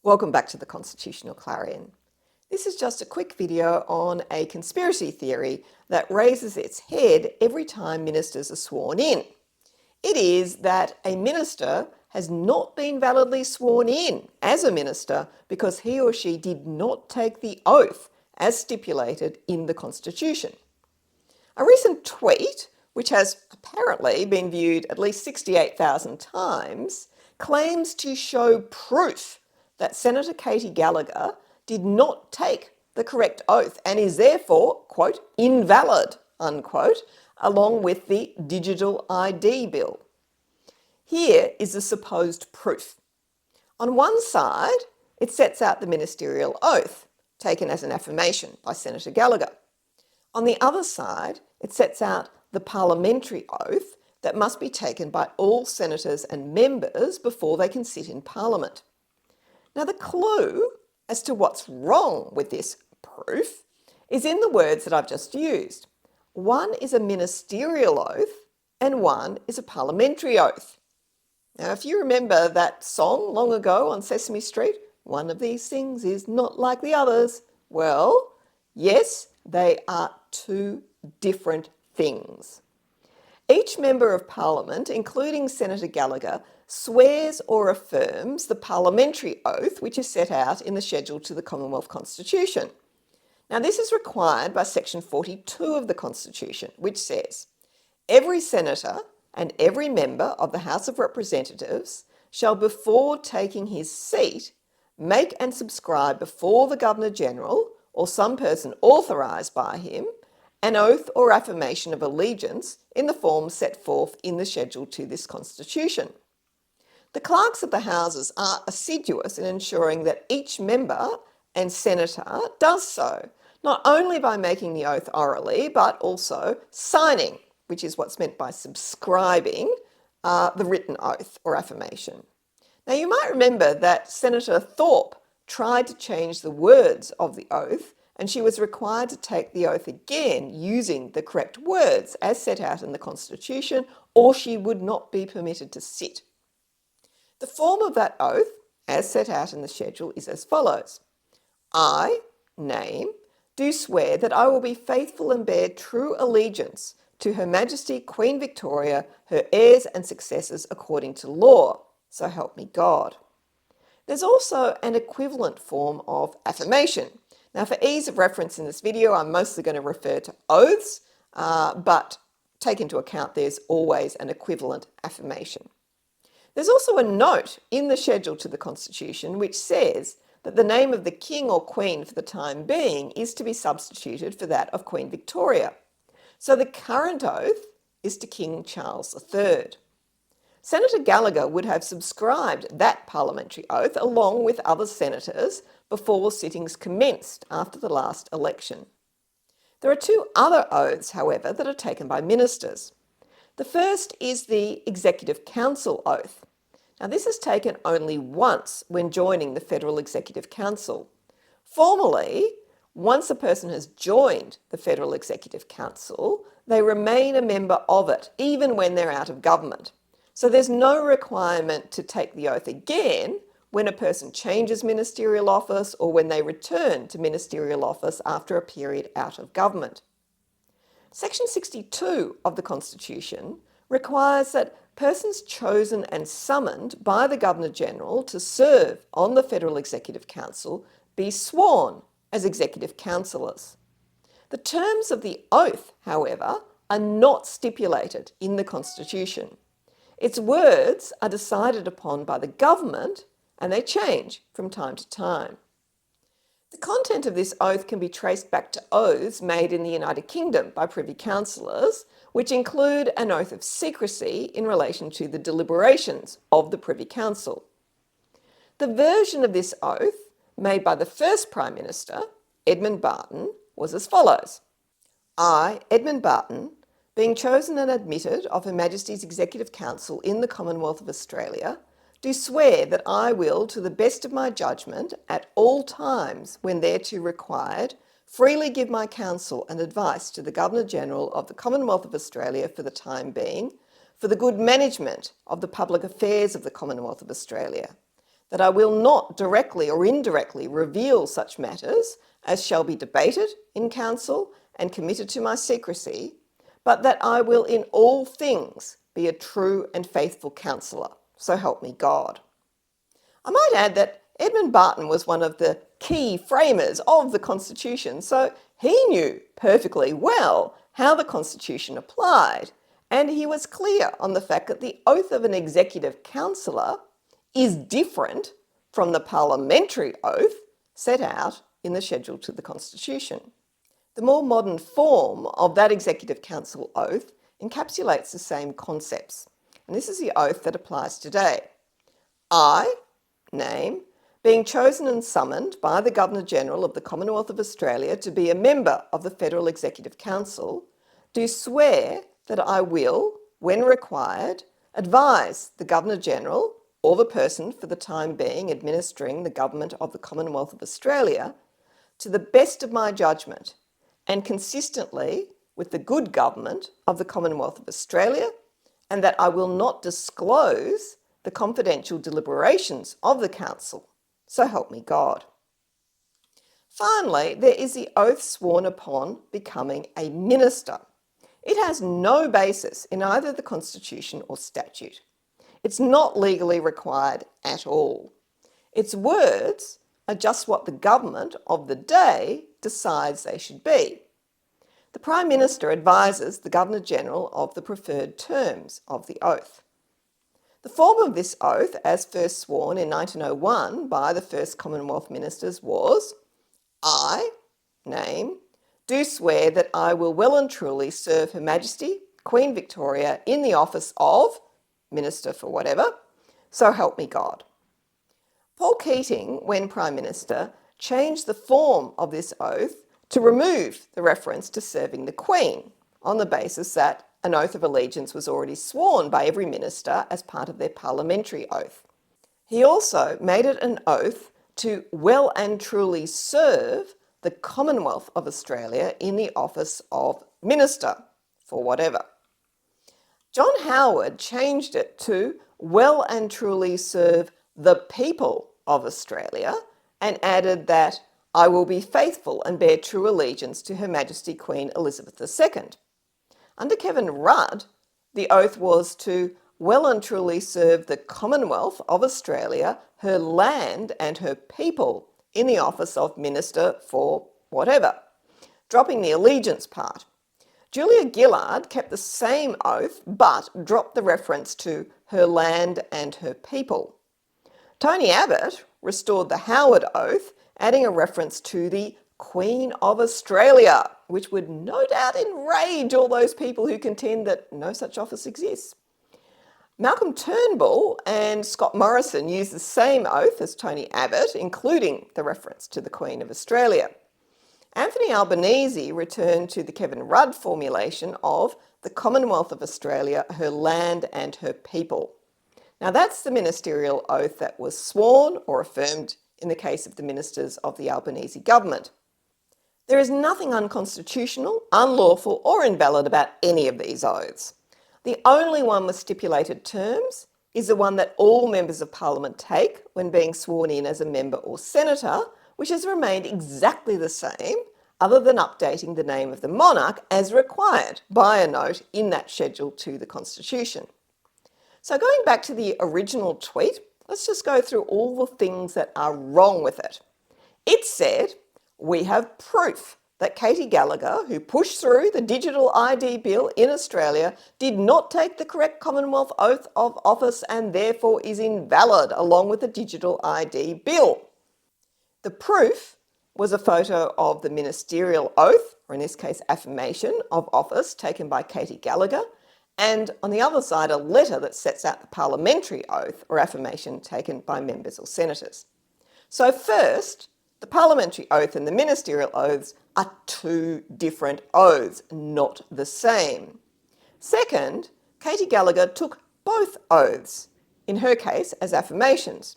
Welcome back to the Constitutional Clarion. This is just a quick video on a conspiracy theory that raises its head every time ministers are sworn in. It is that a minister has not been validly sworn in as a minister because he or she did not take the oath as stipulated in the Constitution. A recent tweet, which has apparently been viewed at least 68,000 times, claims to show proof that Senator Katie Gallagher did not take the correct oath and is therefore, quote, invalid, unquote, along with the Digital ID Bill. Here is the supposed proof. On one side, it sets out the ministerial oath, taken as an affirmation by Senator Gallagher. On the other side, it sets out the parliamentary oath that must be taken by all senators and members before they can sit in Parliament. Now, the clue as to what's wrong with this proof is in the words that I've just used. One is a ministerial oath and one is a parliamentary oath. Now, if you remember that song long ago on Sesame Street, one of these things is not like the others. Well, yes, they are two different things. Each member of Parliament, including Senator Gallagher, swears or affirms the parliamentary oath which is set out in the schedule to the Commonwealth Constitution. Now, this is required by section 42 of the Constitution, which says, every senator and every member of the House of Representatives shall, before taking his seat, make and subscribe before the Governor-General or some person authorised by him an oath or affirmation of allegiance in the form set forth in the schedule to this Constitution. The clerks of the Houses are assiduous in ensuring that each member and senator does so, not only by making the oath orally, but also signing, which is what's meant by subscribing, the written oath or affirmation. Now, you might remember that Senator Thorpe tried to change the words of the oath, and she was required to take the oath again using the correct words as set out in the Constitution, or she would not be permitted to sit. The form of that oath, as set out in the schedule, is as follows. I, name, do swear that I will be faithful and bear true allegiance to Her Majesty Queen Victoria, her heirs and successors according to law, so help me God. There's also an equivalent form of affirmation. Now, for ease of reference in this video, I'm mostly going to refer to oaths, but take into account there's always an equivalent affirmation. There's also a note in the schedule to the Constitution which says that the name of the King or Queen for the time being is to be substituted for that of Queen Victoria. So the current oath is to King Charles III. Senator Gallagher would have subscribed that parliamentary oath along with other senators before sittings commenced after the last election. There are two other oaths, however, that are taken by ministers. The first is the Executive Council oath. Now, this is taken only once when joining the Federal Executive Council. Formally, once a person has joined the Federal Executive Council, they remain a member of it, even when they're out of government. So there's no requirement to take the oath again when a person changes ministerial office or when they return to ministerial office after a period out of government. Section 62 of the Constitution requires that persons chosen and summoned by the Governor-General to serve on the Federal Executive Council be sworn as Executive Councillors. The terms of the oath, however, are not stipulated in the Constitution. Its words are decided upon by the government and they change from time to time. The content of this oath can be traced back to oaths made in the United Kingdom by Privy Councillors, which include an oath of secrecy in relation to the deliberations of the Privy Council. The version of this oath made by the first Prime Minister, Edmund Barton, was as follows. I, Edmund Barton, being chosen and admitted of Her Majesty's Executive Council in the Commonwealth of Australia, do swear that I will, to the best of my judgment, at all times when thereto required, freely give my counsel and advice to the Governor-General of the Commonwealth of Australia for the time being, for the good management of the public affairs of the Commonwealth of Australia, that I will not directly or indirectly reveal such matters as shall be debated in council and committed to my secrecy, but that I will in all things be a true and faithful counsellor, so help me God. I might add that Edmund Barton was one of the key framers of the Constitution, so he knew perfectly well how the Constitution applied, and he was clear on the fact that the oath of an executive councillor is different from the parliamentary oath set out in the schedule to the Constitution. The more modern form of that executive council oath encapsulates the same concepts, and this is the oath that applies today. I, name, being chosen and summoned by the Governor-General of the Commonwealth of Australia to be a member of the Federal Executive Council, do swear that I will, when required, advise the Governor-General or the person for the time being administering the government of the Commonwealth of Australia to the best of my judgment and consistently with the good government of the Commonwealth of Australia, and that I will not disclose the confidential deliberations of the Council, so help me God. Finally, there is the oath sworn upon becoming a minister. It has no basis in either the Constitution or statute. It's not legally required at all. Its words are just what the government of the day decides they should be. The Prime Minister advises the Governor-General of the preferred terms of the oath. The form of this oath, as first sworn in 1901 by the first Commonwealth Ministers, was, I, name, do swear that I will well and truly serve Her Majesty, Queen Victoria, in the office of Minister for whatever, so help me God. Paul Keating, when Prime Minister, changed the form of this oath to remove the reference to serving the Queen on the basis that an oath of allegiance was already sworn by every minister as part of their parliamentary oath. He also made it an oath to well and truly serve the Commonwealth of Australia in the office of Minister for whatever. John Howard changed it to well and truly serve the people of Australia and added that I will be faithful and bear true allegiance to Her Majesty Queen Elizabeth II. Under Kevin Rudd, the oath was to well and truly serve the Commonwealth of Australia, her land and her people in the office of Minister for whatever, dropping the allegiance part. Julia Gillard kept the same oath but dropped the reference to her land and her people. Tony Abbott restored the Howard oath, adding a reference to the Queen of Australia, which would no doubt enrage all those people who contend that no such office exists. Malcolm Turnbull and Scott Morrison used the same oath as Tony Abbott, including the reference to the Queen of Australia. Anthony Albanese returned to the Kevin Rudd formulation of the Commonwealth of Australia, her land and her people. Now that's the ministerial oath that was sworn or affirmed in the case of the ministers of the Albanese government. There is nothing unconstitutional, unlawful or invalid about any of these oaths. The only one with stipulated terms is the one that all members of Parliament take when being sworn in as a member or senator, which has remained exactly the same other than updating the name of the monarch as required by a note in that schedule to the Constitution. So going back to the original tweet, let's just go through all the things that are wrong with it. It said, we have proof that Katie Gallagher, who pushed through the digital ID bill in Australia, did not take the correct Commonwealth oath of office and therefore is invalid along with the digital ID bill. The proof was a photo of the ministerial oath, or in this case affirmation of office taken by Katie Gallagher, and on the other side a letter that sets out the parliamentary oath or affirmation taken by members or senators. So first, the parliamentary oath and the ministerial oaths are two different oaths, not the same. Second, Katie Gallagher took both oaths, in her case as affirmations.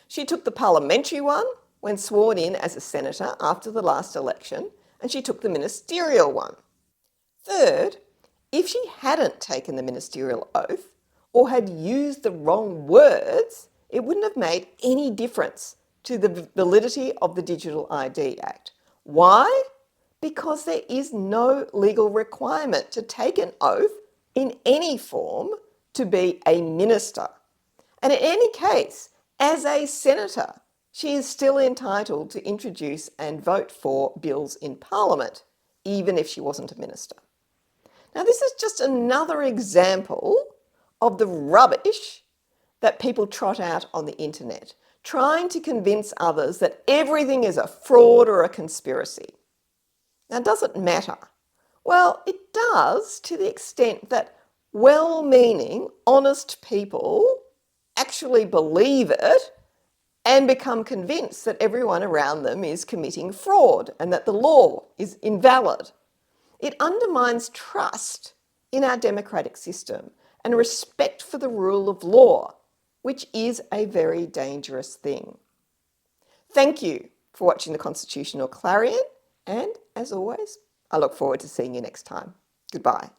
She took the parliamentary one when sworn in as a senator after the last election, and she took the ministerial one. Third, if she hadn't taken the ministerial oath or had used the wrong words it wouldn't have made any difference to the validity of the Digital ID Act. Why? Because there is no legal requirement to take an oath in any form to be a minister. And in any case, as a senator, she is still entitled to introduce and vote for bills in Parliament, even if she wasn't a minister. Now, this is just another example of the rubbish that people trot out on the internet, trying to convince others that everything is a fraud or a conspiracy. Now, does it matter? Well, it does to the extent that well-meaning, honest people actually believe it and become convinced that everyone around them is committing fraud and that the law is invalid. It undermines trust in our democratic system and respect for the rule of law, which is a very dangerous thing. Thank you for watching the Constitutional Clarion, and as always, I look forward to seeing you next time. Goodbye.